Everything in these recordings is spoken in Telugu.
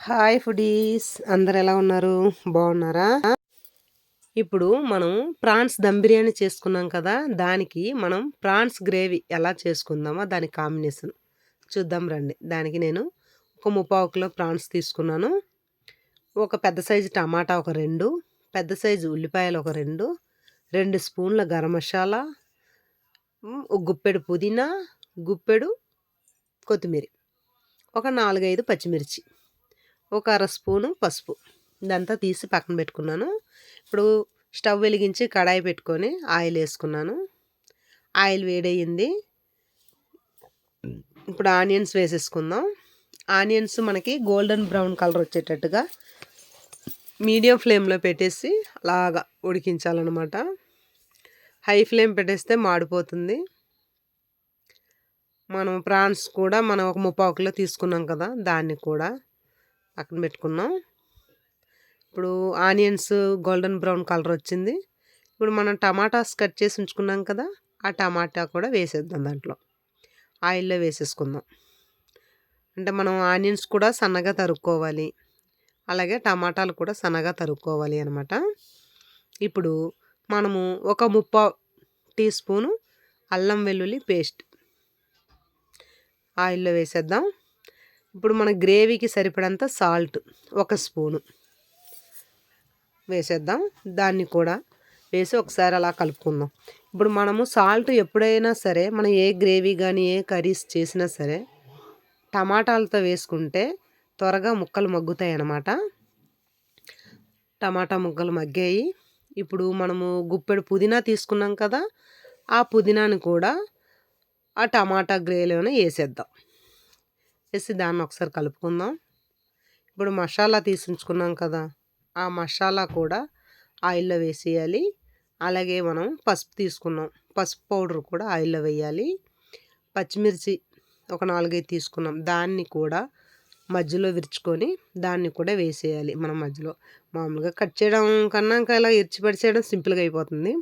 హాయ్ ఫుడీస్, అందరు ఎలా ఉన్నారు? బాగున్నారా? ఇప్పుడు మనం ప్రాన్స్ దమ్ బిర్యానీ చేసుకున్నాం కదా, దానికి మనం ప్రాన్స్ గ్రేవీ ఎలా చేసుకుందామో దాని కాంబినేషన్ చూద్దాం రండి. దానికి నేను ఒక 3/4 కిలో ప్రాన్స్ తీసుకున్నాను. ఒక పెద్ద సైజు టమాటా ఒక 2, పెద్ద సైజు ఉల్లిపాయలు ఒక 2, 2 స్పూన్ల గరం మసాలా, ఒక గుప్పెడు పుదీనా, గుప్పెడు కొత్తిమీర, ఒక 4, 5 పచ్చిమిర్చి, ఒక అర స్పూను పసుపు. ఇదంతా తీసి పక్కన పెట్టుకున్నాను. ఇప్పుడు స్టవ్ వెలిగించి కడాయి పెట్టుకొని ఆయిల్ వేసుకున్నాను. ఆయిల్ వేడయింది. ఇప్పుడు ఆనియన్స్ వేసేసుకుందాం. ఆనియన్స్ మనకి గోల్డెన్ బ్రౌన్ కలర్ వచ్చేటట్టుగా మీడియం ఫ్లేమ్లో పెట్టేసి అలాగా ఉడికించాలన్నమాట. హై ఫ్లేమ్ పెట్టేస్తే మాడిపోతుంది. మనం ప్రాన్స్ కూడా మనం ఒక 3/4 కిలో తీసుకున్నాం కదా, దాన్ని కూడా పక్కన పెట్టుకున్నాం. ఇప్పుడు ఆనియన్స్ గోల్డెన్ బ్రౌన్ కలర్ వచ్చింది. ఇప్పుడు మనం టమాటాస్ కట్ చేసి ఉంచుకున్నాం కదా, ఆ టమాటా కూడా వేసేద్దాం. దాంట్లో ఆయిల్లో వేసేసుకుందాం. అంటే మనం ఆనియన్స్ కూడా సన్నగా తరుక్కోవాలి, అలాగే టమాటాలు కూడా సన్నగా తరుక్కోవాలి అనమాట. ఇప్పుడు మనము ఒక 3/4 టీ స్పూను అల్లం వెల్లుల్లి పేస్ట్ ఆయిల్లో వేసేద్దాం. ఇప్పుడు మన గ్రేవీకి సరిపడంత సాల్ట్ 1 స్పూను వేసేద్దాం. దాన్ని కూడా వేసి ఒకసారి అలా కలుపుకుందాం. ఇప్పుడు మనము సాల్ట్ ఎప్పుడైనా సరే, మనం ఏ గ్రేవీ కానీ ఏ కర్రీస్ చేసినా సరే టమాటాలతో వేసుకుంటే త్వరగా ముక్కలు మగ్గుతాయి అన్నమాట. టమాటా ముక్కలు మగ్గాయి. ఇప్పుడు మనము గుప్పెడు పుదీనా తీసుకున్నాం కదా, ఆ పుదీనాని కూడా ఆ టమాటా గ్రేవీలోనే వేసేద్దాం. వేసి దాన్ని ఒకసారి కలుపుకుందాం. ఇప్పుడు మసాలా తీసుకుంచుకున్నాం కదా, ఆ మసాలా కూడా ఆయిల్లో వేసేయాలి. అలాగే మనం పసుపు తీసుకున్నాం, పసుపు పౌడర్ కూడా ఆయిల్లో వేయాలి. పచ్చిమిర్చి ఒక 4, 5 తీసుకున్నాం, దాన్ని కూడా మధ్యలో విరుచుకొని దాన్ని కూడా వేసేయాలి. మనం మధ్యలో మామూలుగా కట్ చేయడం కన్నా ఇంకా ఇలా ఇరిచిపడిచేయడం సింపుల్గా అయిపోతుంది.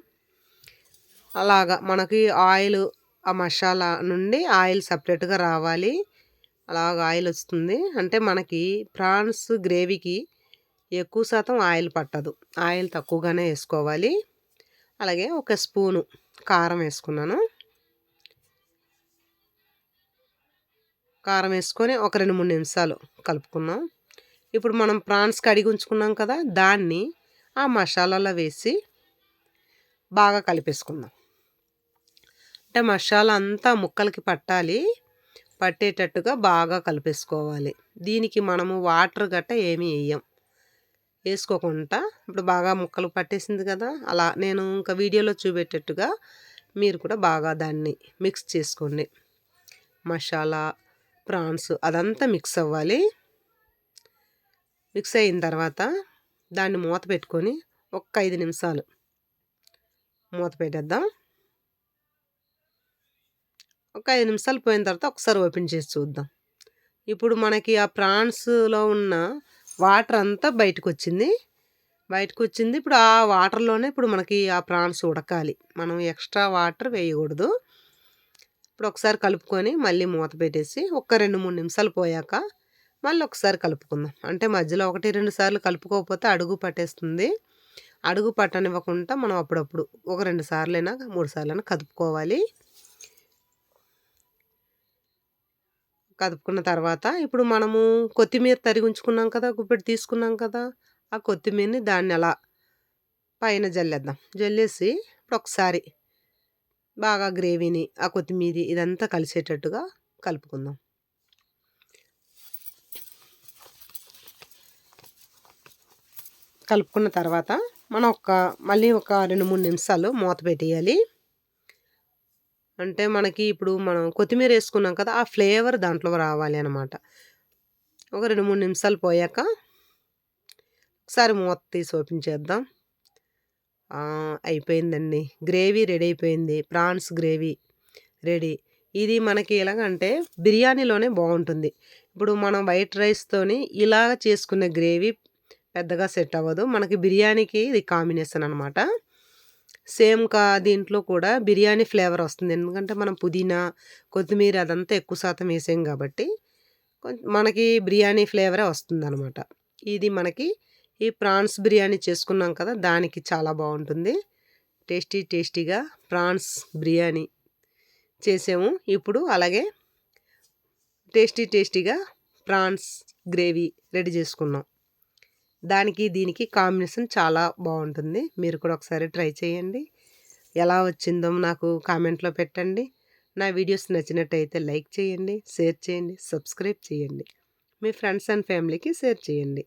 అలాగా మనకి ఆయిల్, ఆ మసాలా నుండి ఆయిల్ సపరేట్గా రావాలి. అలాగ ఆయిల్ వస్తుంది అంటే మనకి ప్రాన్స్ గ్రేవీకి ఎక్కువ శాతం ఆయిల్ పట్టదు, ఆయిల్ తక్కువగానే వేసుకోవాలి. అలాగే ఒక స్పూను కారం వేసుకున్నాను. కారం వేసుకొని ఒక 2-3 నిమిషాలు కలుపుకున్నాం. ఇప్పుడు మనం ప్రాన్స్ కడిగి ఉంచుకున్నాం కదా, దాన్ని ఆ మసాలాలో వేసి బాగా కలిపేసుకుందాం. అంటే మసాలా అంతా ముక్కలకి పట్టేటట్టుగా బాగా కలిపేసుకోవాలి. దీనికి మనము వాటర్ గట్ట ఏమీ వేసుకోకుండా ఇప్పుడు బాగా ముక్కలు పట్టేసింది కదా, అలా నేను ఇంకా వీడియోలో చూపెట్టేట్టుగా మీరు కూడా బాగా దాన్ని మిక్స్ చేసుకోండి. మసాలా, ప్రాన్స్ అదంతా మిక్స్ అవ్వాలి. మిక్స్ అయిన తర్వాత దాన్ని మూత పెట్టుకొని ఒక 5 నిమిషాలు మూత పెట్టేద్దాం. ఒక 5 నిమిషాలు పోయిన తర్వాత ఒకసారి ఓపెన్ చేసి చూద్దాం. ఇప్పుడు మనకి ఆ ప్రాన్స్లో ఉన్న వాటర్ అంతా బయటకు వచ్చింది. ఇప్పుడు ఆ వాటర్లోనే ఇప్పుడు మనకి ఆ ప్రాన్స్ ఉడకాలి. మనం ఎక్స్ట్రా వాటర్ వేయకూడదు. ఇప్పుడు ఒకసారి కలుపుకొని మళ్ళీ మూత పెట్టేసి ఒక 2-3 నిమిషాలు పోయాక మళ్ళీ ఒకసారి కలుపుకుందాం. అంటే మధ్యలో 1-2 సార్లు కలుపుకోకపోతే అడుగు పట్టేస్తుంది. అడుగు పట్టనివ్వకుండా మనం అప్పుడప్పుడు ఒక 2 సార్లైనా 3 సార్లైనా కదుపుకోవాలి. కదుపుకున్న తర్వాత ఇప్పుడు మనము కొత్తిమీర తరిగి ఉంచుకున్నాం కదా, గుప్పెడు తీసుకున్నాం కదా, ఆ కొత్తిమీరని దాన్ని అలా పైన జల్లేద్దాం. జల్లేసి ఇప్పుడు ఒకసారి బాగా గ్రేవీని ఆ కొత్తిమీర ఇదంతా కలిసేటట్టుగా కలుపుకుందాం. కలుపుకున్న తర్వాత మనం మళ్ళీ ఒక 2-3 నిమిషాలు మూత పెట్టేయాలి. అంటే మనకి ఇప్పుడు మనం కొత్తిమీర వేసుకున్నాం కదా, ఆ ఫ్లేవర్ దాంట్లో రావాలి అన్నమాట. ఒక 2-3 నిమిషాలు పోయాక ఒకసారి మూత తీసి ఓపెన్ చేద్దాం. అయిపోయిందండి, గ్రేవీ రెడీ అయిపోయింది. Prawns gravy ready. ఇది మనకి ఎలాగంటే బిర్యానీలోనే బాగుంటుంది. ఇప్పుడు మనం వైట్ రైస్తోని ఇలాగ చేసుకునే గ్రేవీ పెద్దగా సెట్ అవ్వదు. మనకి బిర్యానీకి ఇది కాంబినేషన్ అనమాట. సేమ్ దీంట్లో కూడా బిర్యానీ ఫ్లేవర్ వస్తుంది. ఎందుకంటే మనం పుదీనా, కొత్తిమీర అదంతా ఎక్కువ శాతం వేసాం కాబట్టి మనకి బిర్యానీ ఫ్లేవరే వస్తుందనమాట. ఇది మనకి ఈ ప్రాన్స్ బిర్యానీ చేసుకున్నాం కదా! దానికి చాలా బావుంటుంది. టేస్టీగా ప్రాన్స్ బిర్యానీ చేసాము. ఇప్పుడు అలాగే టేస్టీగా ప్రాన్స్ గ్రేవీ రెడీ చేసుకున్నాం. దానికి దీనికి కాంబినేషన్ చాలా బావుంటుంది. మీరు కూడా ఒకసారి ట్రై చేయండి. ఎలా వచ్చిందో నాకు కామెంట్‌లో పెట్టండి. నా వీడియోస్ నచ్చినట్టయితే లైక్ చేయండి, షేర్ చేయండి, సబ్స్క్రైబ్ చేయండి. మీ ఫ్రెండ్స్ అండ్ ఫ్యామిలీకి షేర్ చేయండి.